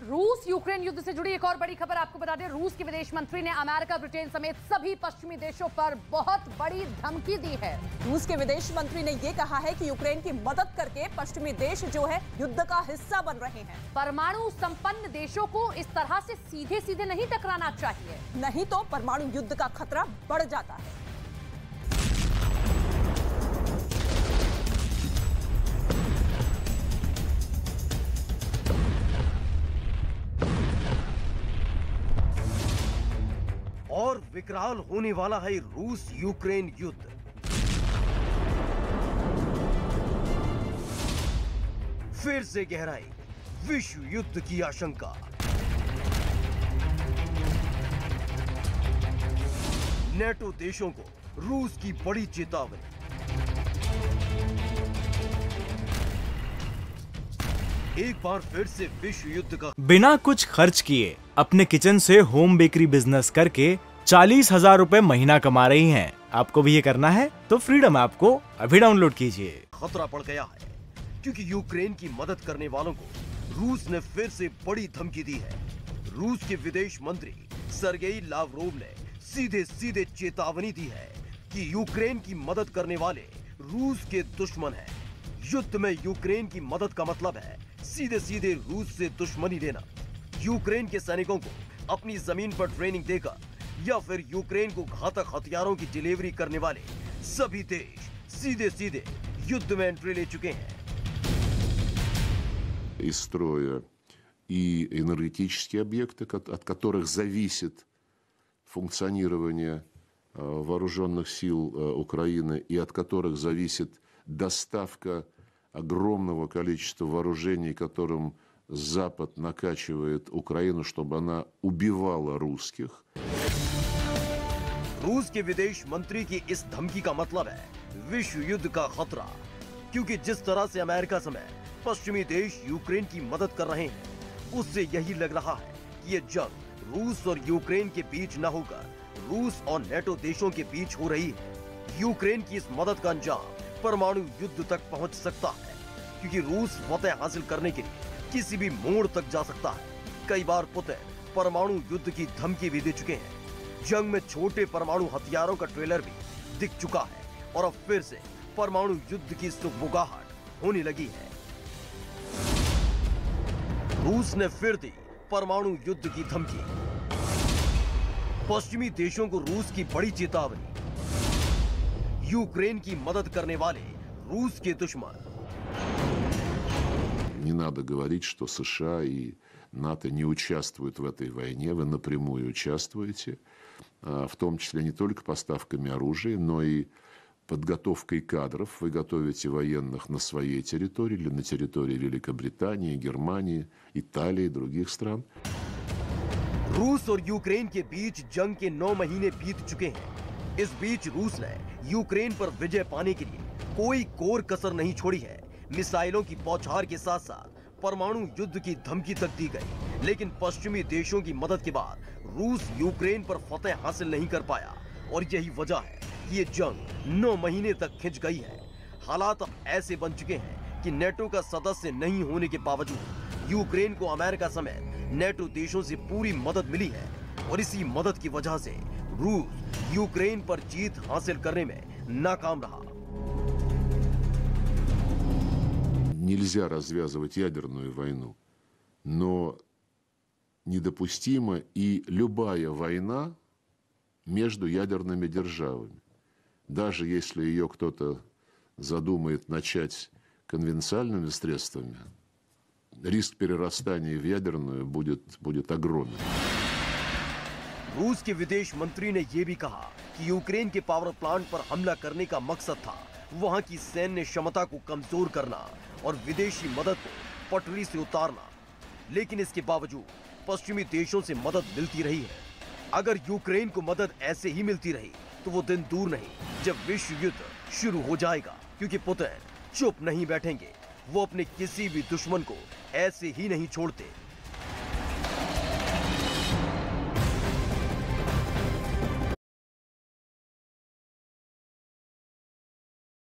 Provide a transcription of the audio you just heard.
रूस यूक्रेन युद्ध से जुड़ी एक और बड़ी खबर आपको बता दें। रूस के विदेश मंत्री ने अमेरिका, ब्रिटेन समेत सभी पश्चिमी देशों पर बहुत बड़ी धमकी दी है। रूस के विदेश मंत्री ने यह कहा है कि यूक्रेन की मदद करके पश्चिमी देश जो है युद्ध का हिस्सा बन रहे हैं। परमाणु संपन्न देशों को इस तरह से सीधे सीधे नहीं टकराना चाहिए, नहीं तो परमाणु युद्ध का खतरा बढ़ जाता है। और विकराल होने वाला है रूस यूक्रेन युद्ध। फिर से गहराई, विश्व युद्ध की आशंका। नेटो देशों को रूस की बड़ी चेतावनी। एक बार फिर से विश्व युद्ध का। बिना कुछ खर्च किए अपने किचन से होम बेकरी बिजनेस करके 40,000 रुपए महीना कमा रही हैं। आपको भी ये करना है तो फ्रीडम ऐप को अभी डाउनलोड कीजिए। खतरा पड़ गया है क्योंकि यूक्रेन की मदद करने वालों को रूस ने फिर से बड़ी धमकी दी है। रूस के विदेश मंत्री सर्गेई लावरोव ने सीधे सीधे चेतावनी दी है कि यूक्रेन की मदद करने वाले रूस के दुश्मन हैं। युद्ध में यूक्रेन की मदद का मतलब है सीधे सीधे रूस से दुश्मनी देना। यूक्रेन के सैनिकों को अपनी जमीन पर ट्रेनिंग देकर या फिर यूक्रेन को घातक हथियारों की डिलीवरी करने वाले सभी देश सीधे सीधे युद्ध में एंट्री ले चुके हैं। Из строя и энергетические объекты, от которых зависит функционирование вооруженных сил Украины и от которых зависит доставка огромного количества вооружений, которым Запад накачивает Украину, чтобы она убивала русских. रूस के विदेश मंत्री की इस धमकी का मतलब है विश्व युद्ध का खतरा, क्योंकि जिस तरह से अमेरिका समेत पश्चिमी देश यूक्रेन की मदद कर रहे हैं, उससे यही लग रहा है कि ये जंग रूस और यूक्रेन के बीच न होकर रूस और नेटो देशों के बीच हो रही है। यूक्रेन की इस मदद का अंजाम परमाणु युद्ध तक पहुंच सकता है, क्योंकि रूस फतह हासिल करने के लिए किसी भी मोड़ तक जा सकता है। कई बार पुतिन परमाणु युद्ध की धमकी भी दे चुके हैं। जंग में छोटे परमाणु हथियारों का ट्रेलर भी दिख चुका है और अब फिर से परमाणु युद्ध की सुगबुगाहट होने लगी है। रूस ने फिर दी परमाणु युद्ध की धमकी। पश्चिमी देशों को रूस की बड़ी चेतावनी। यूक्रेन की मदद करने वाले रूस के दुश्मन। Не надо говорить, что США и НАТО не участвуют в этой войне. Вы напрямую участвуете, в том числе не только поставками оружия, но и подготовкой кадров. Вы готовите военных на своей территории или на территории Великобритании, Германии, Италии и других стран. रूस और यूक्रेन के बीच जंग के 9 महीने बीत चुके हैं। इस बीच रूस ने यूक्रेन पर विजय पाने के लिए कोई कोर कसर नहीं छोड़ी है। मिसाइलों की बौछार के साथ साथ परमाणु युद्ध की धमकी तक दी गई, लेकिन पश्चिमी देशों की मदद के बाद रूस यूक्रेन पर फतह हासिल नहीं कर पाया और यही वजह है कि ये जंग 9 महीने तक खिंच गई है। हालात अब ऐसे बन चुके हैं कि नेटो का सदस्य नहीं होने के बावजूद यूक्रेन को अमेरिका समेत नेटो देशों से पूरी मदद मिली है और इसी मदद की वजह से रूस यूक्रेन पर जीत हासिल करने में नाकाम रहा। Нельзя развязывать ядерную войну, но недопустима и любая война между ядерными державами. Даже если ее кто-то задумает начать конвенциальными средствами, риск перерастания в ядерную будет огромен. रूस के विदेश मंत्री ने यह भी कहा कि यूक्रेन के पावर प्लांट पर हमला करने का मकसद था वहां की सैन्य क्षमता को कमजोर करना और विदेशी मदद को पटरी से उतारना। लेकिन इसके बावजूद पश्चिमी देशों से मदद मिलती रही है। अगर यूक्रेन को मदद ऐसे ही मिलती रही तो वो दिन दूर नहीं जब विश्व युद्ध शुरू हो जाएगा, क्योंकि पुतिन चुप नहीं बैठेंगे। वो अपने किसी भी दुश्मन को ऐसे ही नहीं छोड़ते।